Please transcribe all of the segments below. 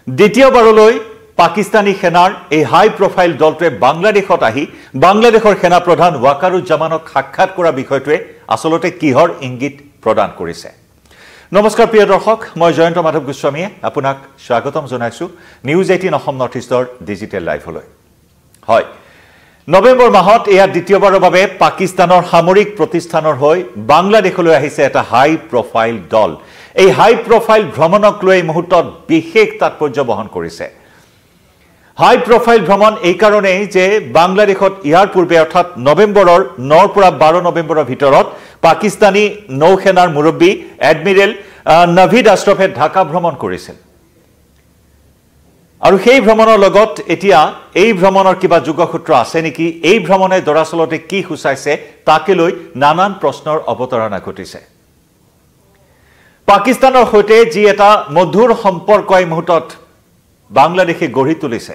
দ্বিতীয়বাৰলৈ পাকিস্তানী সেনাৰ এই হাই প্ৰফাইল দলটোৱে বাংলাদেশত আহি বাংলাদেশৰ সেনা প্ৰধান ৱাকাৰুজ্জামানক সাক্ষাৎ কৰা বিষয়টোৱে আসলতে কিহৰ ইংগিত প্ৰদান কৰিছে। নমস্কাৰ প্ৰিয় দৰ্শক, মই জয়ন্ত মাধৱ গোস্বামীয়ে আপোনাক স্বাগতম জনাইছো নিউজ 18 অসম নৰ্থ ইষ্টৰ ডিজিটেল লাইভলৈ। হয়, নৱেম্বৰ মাহত এয়া দ্বিতীয়বাৰৰ বাবে পাকিস্তানৰ সামৰিক প্ৰতিষ্ঠানৰ হৈ বাংলাদেশলৈ আহিছে এটা হাই প্ৰফাইল দল। এই হাই প্ৰফাইল ভ্ৰমণক লৈ এই মুহূৰ্তত বিশেষ তাৎপৰ্য বহন কৰিছে। হাই প্ৰফাইল ভ্ৰমণ এই কাৰণেই যে বাংলাদেশত ইয়াৰ পূৰ্বে অৰ্থাৎ নৱেম্বৰৰ 9 পৰা 12 নৱেম্বৰৰ ভিতৰত পাকিস্তানী নৌসেনাৰ মুৰব্বী এডমিৰেল নাভিদ আশ্ৰফে ঢাকা ভ্ৰমণ কৰিছিল। আৰু সেই ভ্ৰমণৰ লগত এতিয়া এই ভ্ৰমণৰ কিবা যোগসূত্ৰ আছে নেকি, এই ভ্ৰমণে দৰাচলতে কি সূচাইছে তাকে লৈ নানান প্ৰশ্নৰ অৱতাৰণা ঘটিছে। পাকিস্তানৰ সৈতে যি এটা মধুৰ সম্পৰ্ক এই মুহূৰ্তত বাংলাদেশে গঢ়ি তুলিছে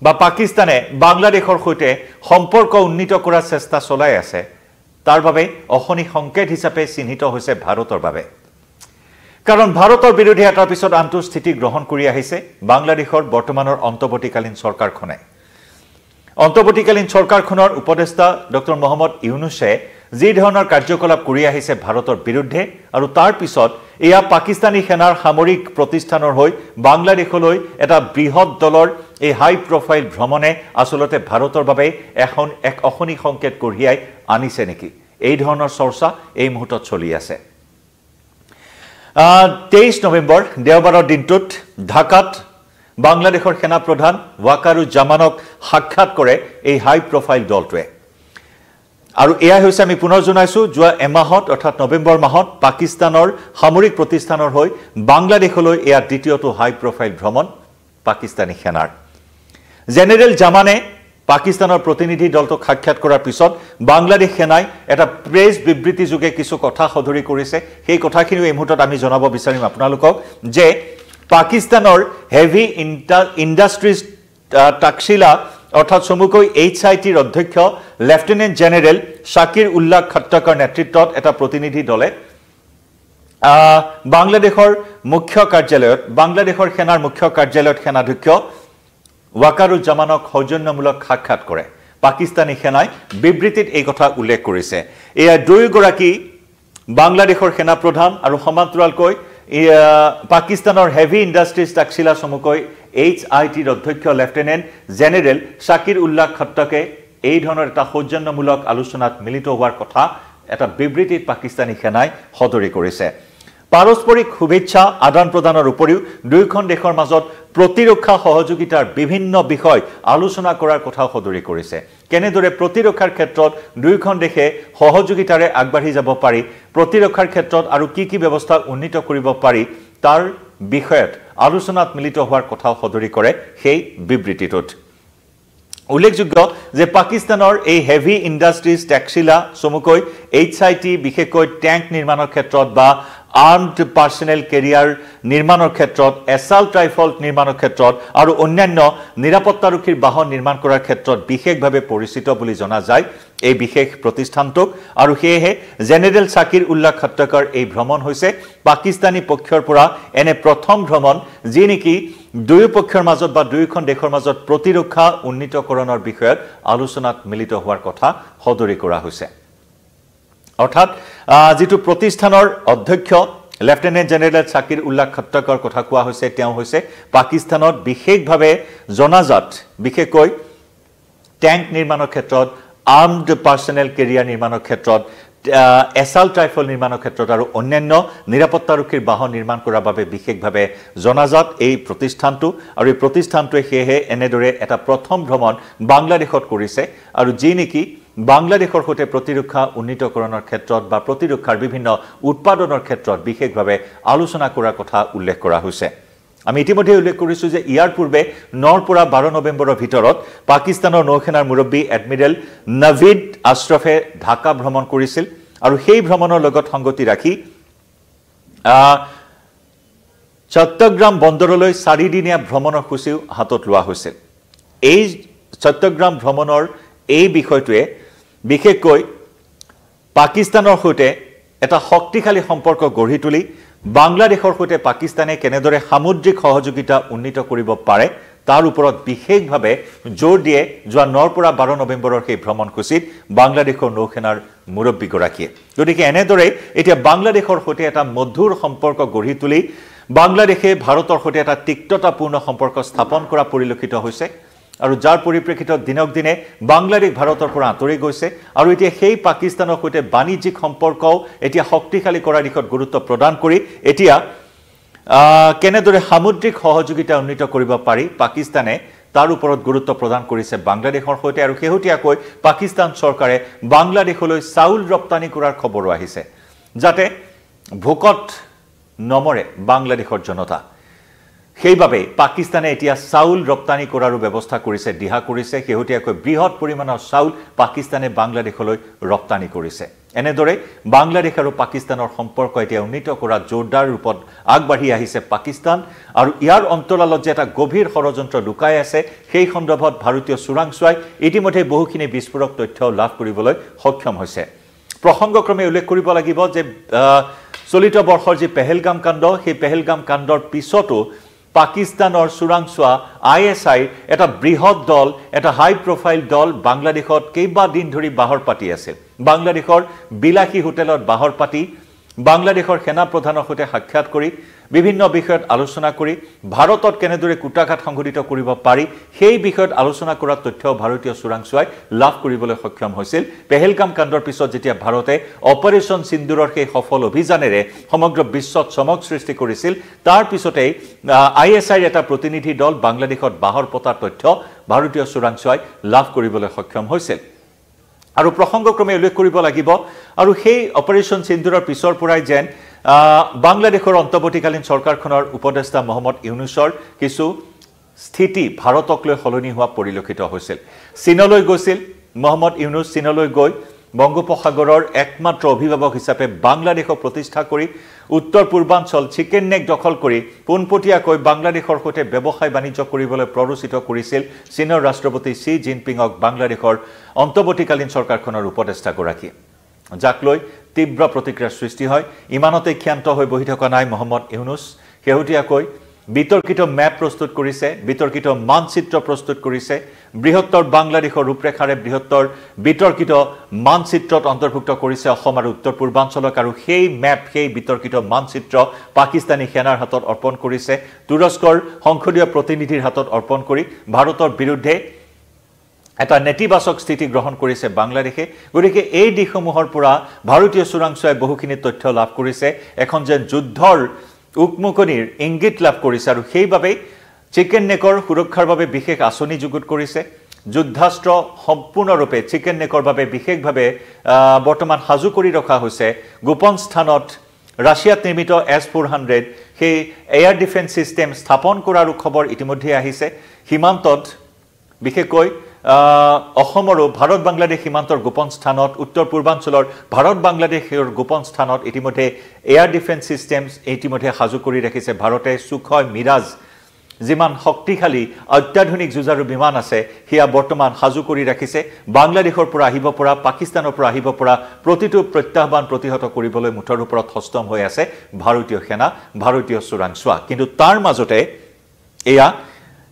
বা পাকিস্তানে বাংলাদেশৰ সৈতে সম্পৰ্ক উন্নীত কৰাৰ চেষ্টা চলাই আছে, তাৰ বাবে অশনি সংকেত হিচাপে চিহ্নিত হৈছে ভাৰতৰ বাবে। কাৰণ ভাৰতৰ বিৰুদ্ধে এটাৰ পিছত আনটো স্থিতি গ্ৰহণ কৰি আহিছে বাংলাদেশৰ বৰ্তমানৰ অন্তৰ্বৰ্তীকালীন চৰকাৰখনে। অন্তৰ্বৰ্তীকালীন চৰকাৰখনৰ উপদেষ্টা ডক্টৰ মহম্মদ ইউনুছে যি ধৰণৰ কাৰ্যকলাপ কৰি আহিছে ভাৰতৰ বিৰুদ্ধে, আৰু তাৰ পিছত এয়া পাকিস্তানী সেনাৰ সামৰিক প্ৰতিষ্ঠানৰ হৈ বাংলাদেশলৈ এটা বৃহৎ দলৰ এই হাই প্ৰফাইল ভ্ৰমণে আসলতে ভাৰতৰ বাবে এক অশনি সংকেত কঢ়িয়াই আনিছে নেকি, এই ধৰণৰ চৰ্চা এই মুহূৰ্তত চলি আছে। 23 নৱেম্বৰ দেওবাৰৰ দিনটোত ঢাকাত বাংলাদেশৰ সেনা প্ৰধান ৱাকাৰুজ্জামানক সাক্ষাৎ কৰে এই হাই প্ৰফাইল দলটোৱে। আৰু এয়া হৈছে, আমি পুনৰ জনাইছো, যোৱা এমাহত অৰ্থাৎ নৱেম্বৰ মাহত পাকিস্তানৰ সামৰিক প্ৰতিষ্ঠানৰ হৈ বাংলাদেশলৈ এয়া দ্বিতীয়টো হাই প্ৰফাইল ভ্ৰমণ পাকিস্তানী সেনাৰ। জেনেৰেল জামানে পাকিস্তানৰ প্ৰতিনিধি দলটোক সাক্ষাৎ কৰাৰ পিছত বাংলাদেশ সেনাই এটা প্ৰেছ বিবৃতি যোগে কিছু কথা সদৰি কৰিছে। সেই কথাখিনিও এই মুহূৰ্তত আমি জনাব বিচাৰিম আপোনালোকক যে পাকিস্তানৰ হেভি ইণ্ডাষ্ট্ৰিজ টাকশিলা অৰ্থাৎ চমুকৈ HITৰ অধ্যক্ষ লেফটেনেণ্ট জেনেৰেল শাকিৰ উল্লাহ খট্টকৰ নেতৃত্বত এটা প্ৰতিনিধি দলে বাংলাদেশৰ মুখ্য কাৰ্যালয়ত বাংলাদেশৰ সেনাৰ মুখ্য কাৰ্যালয়ত সেনাধ্যক্ষ ৱাকাৰুজ্জামানক সৌজন্যমূলক সাক্ষাৎ কৰে। পাকিস্তানী সেনাই বিবৃতিত এই কথা উল্লেখ কৰিছে। এয়া দুয়োগৰাকী বাংলাদেশৰ সেনা প্ৰধান আৰু সমান্তৰালকৈ পাকিস্তানৰ হেভি ইণ্ডাষ্ট্ৰিজ টাকশিলা চমুকৈ HITৰ অধ্যক্ষ লেফটেনেণ্ট জেনেৰেল শাকিৰ উল্লাহ খট্টকে এই ধৰণৰ এটা সৌজন্যমূলক আলোচনাত মিলিত হোৱাৰ কথা এটা বিবৃতিত পাকিস্তানী সেনাই সদৰি কৰিছে। পাৰস্পৰিক শুভেচ্ছা আদান প্ৰদানৰ উপৰিও দুয়োখন দেশৰ মাজত প্ৰতিৰক্ষা সহযোগিতাৰ বিভিন্ন বিষয় আলোচনা কৰাৰ কথাও সদৰি কৰিছে। কেনেদৰে প্ৰতিৰক্ষাৰ ক্ষেত্ৰত দুয়োখন দেশে সহযোগিতাৰে আগবাঢ়ি যাব পাৰি, প্ৰতিৰক্ষাৰ ক্ষেত্ৰত আৰু কি কি ব্যৱস্থা উন্নীত কৰিব পাৰি, তাৰ বিষয়ত আলোচনাত মিলিত হোৱাৰ কথাও সদৰি কৰে সেই বিবৃতিটোত। উল্লেখযোগ্য যে পাকিস্তানৰ এই হেভি ইণ্ডাষ্ট্ৰিজ টাকশিলা চমুকৈ HIT বিশেষকৈ টেংক নিৰ্মাণৰ ক্ষেত্ৰত বা আৰ্মড পাৰ্চনেল কেৰিয়াৰ নিৰ্মাণৰ ক্ষেত্ৰত, এছাল্ট ৰাইফল নিৰ্মাণৰ ক্ষেত্ৰত আৰু অন্যান্য নিৰাপত্তাৰক্ষীৰ বাহন নিৰ্মাণ কৰাৰ ক্ষেত্ৰত বিশেষভাৱে পৰিচিত বুলি জনা যায় এই বিশেষ প্ৰতিষ্ঠানটোক। আৰু সেয়েহে জেনেৰেল শাকিৰ উল্লাহ খট্টকৰ এই ভ্ৰমণ হৈছে পাকিস্তানী পক্ষৰ পৰা এনে প্ৰথম ভ্ৰমণ যি নেকি দুয়ো পক্ষৰ মাজত বা দুয়োখন দেশৰ মাজত প্ৰতিৰক্ষা উন্নীতকৰণৰ বিষয়ত আলোচনাত মিলিত হোৱাৰ কথা সদৰি কৰা হৈছে। অৰ্থাৎ যিটো প্ৰতিষ্ঠানৰ অধ্যক্ষ লেফটেনেণ্ট জেনেৰেল শাকিৰ উল্লাহ খট্টকৰ কথা কোৱা হৈছে, তেওঁ হৈছে পাকিস্তানত বিশেষভাৱে জনাজাত বিশেষকৈ টেংক নিৰ্মাণৰ ক্ষেত্ৰত, আৰ্মড পাৰ্চনেল কেৰিয়াৰ নিৰ্মাণৰ ক্ষেত্ৰত, এছাল্ট ৰাইফল নিৰ্মাণৰ ক্ষেত্ৰত আৰু অন্যান্য নিৰাপত্তাৰক্ষীৰ বাহন নিৰ্মাণ কৰাৰ বাবে বিশেষভাৱে জনাজাত এই প্ৰতিষ্ঠানটো। আৰু এই প্ৰতিষ্ঠানটোৱে সেয়েহে এনেদৰে এটা প্ৰথম ভ্ৰমণ বাংলাদেশত কৰিছে আৰু যি নেকি বাংলাদেশৰ সৈতে প্ৰতিৰক্ষা উন্নীতকৰণৰ ক্ষেত্ৰত বা প্ৰতিৰক্ষাৰ বিভিন্ন উৎপাদনৰ ক্ষেত্ৰত বিশেষভাৱে আলোচনা কৰাৰ কথা উল্লেখ কৰা হৈছে। আমি ইতিমধ্যে উল্লেখ কৰিছো যে ইয়াৰ পূৰ্বে 9 পৰা 12 নৱেম্বৰৰ ভিতৰত পাকিস্তানৰ নৌসেনাৰ মুৰব্বী এডমিৰেল নাভিদ আশ্ৰফে ঢাকা ভ্ৰমণ কৰিছিল আৰু সেই ভ্ৰমণৰ লগত সংগতি ৰাখি চট্টগ্ৰাম বন্দৰলৈ 4 দিনীয়া ভ্ৰমণৰ সূচীও হাতত লোৱা হৈছিল। এই চট্টগ্ৰাম ভ্ৰমণৰ এই বিষয়টোৱে বিশেষকৈ পাকিস্তানৰ সৈতে এটা শক্তিশালী সম্পৰ্ক গঢ়ি তুলি বাংলাদেশৰ সৈতে পাকিস্তানে কেনেদৰে সামুদ্ৰিক সহযোগিতা উন্নীত কৰিব পাৰে তাৰ ওপৰত বিশেষভাৱে জোৰ দিয়ে যোৱা 9 পৰা 12 নৱেম্বৰৰ সেই ভ্ৰমণসূচীত বাংলাদেশৰ নৌসেনাৰ মুৰব্বীগৰাকীয়ে গতিকে এনেদৰে এতিয়া বাংলাদেশৰ সৈতে এটা মধুৰ সম্পৰ্ক গঢ়ি তুলি বাংলাদেশে ভাৰতৰ সৈতে এটা তিক্ততাপূৰ্ণ সম্পৰ্ক স্থাপন কৰা পৰিলক্ষিত হৈছে আৰু যাৰ পৰিপ্ৰেক্ষিতত দিনক দিনে বাংলাদেশ ভাৰতৰ পৰা আঁতৰি গৈছে আৰু এতিয়া সেই পাকিস্তানৰ সৈতে বাণিজ্যিক সম্পৰ্কও এতিয়া শক্তিশালী কৰাৰ দিশত গুৰুত্ব প্ৰদান কৰি এতিয়া কেনেদৰে সামুদ্ৰিক সহযোগিতা উন্নীত কৰিব পাৰি পাকিস্তানে তাৰ ওপৰত গুৰুত্ব প্ৰদান কৰিছে বাংলাদেশৰ সৈতে আৰু শেহতীয়াকৈ পাকিস্তান চৰকাৰে বাংলাদেশলৈ চাউল ৰপ্তানি কৰাৰ খবৰো আহিছে যাতে ভোকত নমৰে বাংলাদেশৰ জনতা সেইবাবে পাকিস্তানে এতিয়া চাউল ৰপ্তানি কৰাৰ ব্যৱস্থা কৰিছে দিহা কৰিছে শেহতীয়াকৈ বৃহৎ পৰিমাণৰ চাউল পাকিস্তানে বাংলাদেশলৈ ৰপ্তানি কৰিছে এনেদৰে বাংলাদেশ আৰু পাকিস্তানৰ সম্পৰ্ক এতিয়া উন্নীত কৰা জোৰদাৰ ৰূপত আগবাঢ়ি আহিছে পাকিস্তান আৰু ইয়াৰ অন্তৰালত যে এটা গভীৰ ষড়যন্ত্ৰ লুকাই আছে সেই সন্দৰ্ভত ভাৰতীয় চোৰাংচোৱাই ইতিমধ্যে বহুখিনি বিস্ফোৰক তথ্য লাভ কৰিবলৈ সক্ষম হৈছে প্ৰসংগক্ৰমে উল্লেখ কৰিব লাগিব যে চলিত বৰ্ষৰ যি পেহেলগাম কাণ্ড সেই পেহেলগাম কাণ্ডৰ পিছতো পাকিস্তানৰ চোৰাংচোৱা ISI এটা বৃহৎ দল এটা হাই প্ৰফাইল দল বাংলাদেশত কেইবা দিন ধৰি বাহৰ পাতি আছিল বাংলাদেশৰ বিলাসী হোটেলত বাহৰ পাতি বাংলাদেশৰ সেনা প্ৰধানৰ সৈতে সাক্ষাৎ কৰি বিভিন্ন বিষয়ত আলোচনা কৰি ভাৰতত কেনেদৰে কুটাঘাত সংঘটিত কৰিব পাৰি সেই বিষয়ত আলোচনা কৰা তথ্য ভাৰতীয় চোৰাংচোৱাই লাভ কৰিবলৈ সক্ষম হৈছিল পেহেলগাম কাণ্ডৰ পিছত যেতিয়া ভাৰতে অপাৰেচন সিন্দুৰৰ সেই সফল অভিযানেৰে সমগ্ৰ বিশ্বত চমক সৃষ্টি কৰিছিল তাৰ পিছতেই ISIৰ এটা প্ৰতিনিধি দল বাংলাদেশত বাহৰ পতাৰ তথ্য ভাৰতীয় চোৰাংচোৱাই লাভ কৰিবলৈ সক্ষম হৈছিল আৰু প্ৰসংগক্ৰমে উল্লেখ কৰিব লাগিব আৰু সেই অপাৰেচন সিন্দুৰৰ পিছৰ পৰাই যেন বাংলাদেশৰ অন্তৰ্বৰ্তীকালীন চৰকাৰখনৰ উপদেষ্টা মহম্মদ ইউনুছৰ কিছু স্থিতি ভাৰতক লৈ সলনি হোৱা পৰিলক্ষিত হৈছিল চীনলৈ গৈছিল মহম্মদ ইউনুছ চীনলৈ গৈ বংগোপসাগৰৰ একমাত্ৰ অভিভাৱক হিচাপে বাংলাদেশক প্ৰতিষ্ঠা কৰি উত্তৰ পূৰ্বাঞ্চল চিকেন নেক দখল কৰি পোনপটীয়াকৈ বাংলাদেশৰ সৈতে ব্যৱসায় বাণিজ্য কৰিবলৈ প্ৰৰোচিত কৰিছিল চীনৰ ৰাষ্ট্ৰপতি শ্বি জিনপিঙক বাংলাদেশৰ অন্তৰ্বৰ্তীকালীন চৰকাৰখনৰ উপদেষ্টা গৰাকী যাক লৈ তীব্ৰ প্ৰতিক্ৰিয়াৰ সৃষ্টি হয় ইমানতে ক্ষান্ত হৈ বহি থকা নাই মহম্মদ ইউনুছ শেহতীয়াকৈ বিতৰ্কিত মেপ প্ৰস্তুত কৰিছে বিতৰ্কিত মানচিত্ৰ প্ৰস্তুত কৰিছে বৃহত্তৰ বাংলাদেশৰ ৰূপৰেখাৰে বৃহত্তৰ বিতৰ্কিত মানচিত্ৰত অন্তৰ্ভুক্ত কৰিছে অসম আৰু উত্তৰ পূৰ্বাঞ্চলক আৰু সেই মেপ সেই বিতৰ্কিত মানচিত্ৰ পাকিস্তানী সেনাৰ হাতত অৰ্পণ কৰিছে তুৰস্কৰ সংসদীয় প্ৰতিনিধিৰ হাতত অৰ্পণ কৰি ভাৰতৰ বিৰুদ্ধে এটা নেতিবাচক স্থিতি গ্ৰহণ কৰিছে বাংলাদেশে গতিকে এই দিশসমূহৰ পৰা ভাৰতীয় চোৰাংচোৱাই বহুখিনি তথ্য লাভ কৰিছে এখন যেন যুদ্ধৰ উকমুকনিৰ ইংগিত লাভ কৰিছে আৰু সেইবাবে চিকেন নেকৰ সুৰক্ষাৰ বাবে বিশেষ আঁচনি যুগুত কৰিছে যুদ্ধাস্ত্ৰ সম্পূৰ্ণৰূপে চিকেন নেকৰ বাবে বিশেষভাৱে বৰ্তমান সাজু কৰি ৰখা হৈছে গোপন স্থানত ৰাছিয়াত নিৰ্মিত S-400 সেই এয়াৰ ডিফেন্স সিস্টেম স্থাপন কৰাৰ খবৰ ইতিমধ্যে আহিছে সীমান্তত বিশেষকৈ অসমৰো ভাৰত বাংলাদেশ সীমান্তৰ গোপন স্থানত উত্তৰ পূৰ্বাঞ্চলৰ ভাৰত বাংলাদেশৰ গোপন স্থানত ইতিমধ্যে এয়াৰ ডিফেন্স সিস্টেমছ ইতিমধ্যে সাজু কৰি ৰাখিছে ভাৰতে সুখয় মিৰাজ যিমান শক্তিশালী অত্যাধুনিক যুঁজাৰু বিমান আছে হিয়া বৰ্তমান সাজু কৰি ৰাখিছে বাংলাদেশৰ পৰা আহিব পৰা পাকিস্তানৰ পৰা আহিব পৰা প্ৰতিটো প্ৰত্যাহ্বান প্ৰতিহত কৰিবলৈ মুঠৰ ওপৰত হস্তম হৈ আছে ভাৰতীয় সেনা ভাৰতীয় চোৰাংচোৱা কিন্তু তাৰ মাজতে এয়া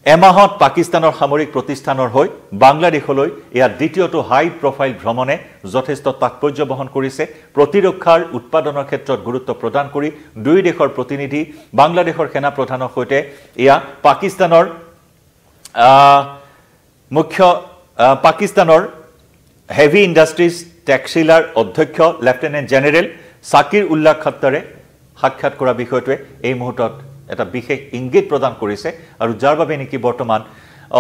এমাহত পাকিস্তানৰ সামৰিক প্ৰতিষ্ঠানৰ হৈ বাংলাদেশলৈ এয়া দ্বিতীয়টো হাই প্ৰফাইল ভ্ৰমণে যথেষ্ট তাৎপৰ্য বহন কৰিছে প্ৰতিৰক্ষাৰ উৎপাদনৰ ক্ষেত্ৰত গুৰুত্ব প্ৰদান কৰি দুই দেশৰ প্ৰতিনিধি বাংলাদেশৰ সেনা প্ৰধানৰ সৈতে এয়া পাকিস্তানৰ হেভি ইণ্ডাষ্ট্ৰিজ টেক্সিলাৰ অধ্যক্ষ লেফটেনেণ্ট জেনেৰেল সাকিৰ উল্লাহ খাট্টাৰে সাক্ষাৎ কৰা বিষয়টোৱে এই মুহূৰ্তত এটা বিশেষ ইংগিত প্ৰদান কৰিছে আৰু যাৰ বাবে নেকি বৰ্তমান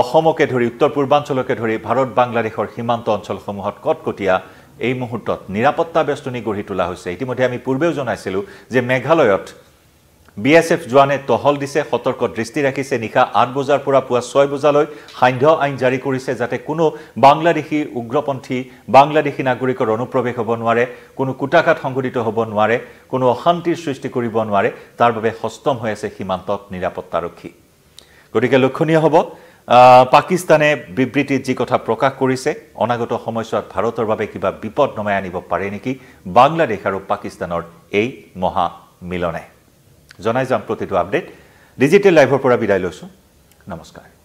অসমকে ধৰি উত্তৰ পূৰ্বাঞ্চলকে ধৰি ভাৰত বাংলাদেশৰ সীমান্ত অঞ্চলসমূহত কটকটীয়া এই মুহূৰ্তত নিৰাপত্তা বেষ্টনী গঢ়ি তোলা হৈছে ইতিমধ্যে আমি পূৰ্বেও জনাইছিলো যে মেঘালয়ত BSF জোৱানে টহল দিছে সতৰ্ক দৃষ্টি ৰাখিছে নিশা 8 বজাৰ পৰা পুৱা 6 বজালৈ সান্ধ্য আইন জাৰি কৰিছে যাতে কোনো বাংলাদেশী উগ্ৰপন্থী বাংলাদেশী নাগৰিকৰ অনুপ্ৰৱেশ হ'ব নোৱাৰে কোনো কুটাঘাত সংঘটিত হ'ব নোৱাৰে কোনো অশান্তিৰ সৃষ্টি কৰিব নোৱাৰে তাৰ বাবে হস্তম হৈ আছে সীমান্তত নিৰাপত্তাৰক্ষী গতিকে লক্ষণীয় হ'ব পাকিস্তানে বিবৃতিত যি কথা প্ৰকাশ কৰিছে অনাগত সময়ছোৱাত ভাৰতৰ বাবে কিবা বিপদ নমাই আনিব পাৰে নেকি বাংলাদেশ আৰু পাকিস্তানৰ এই মহা মিলনে জনাই যাম প্ৰতিটো আপডেট ডিজিটেল লাইভৰ পৰা বিদায় লৈছোঁ নমস্কাৰ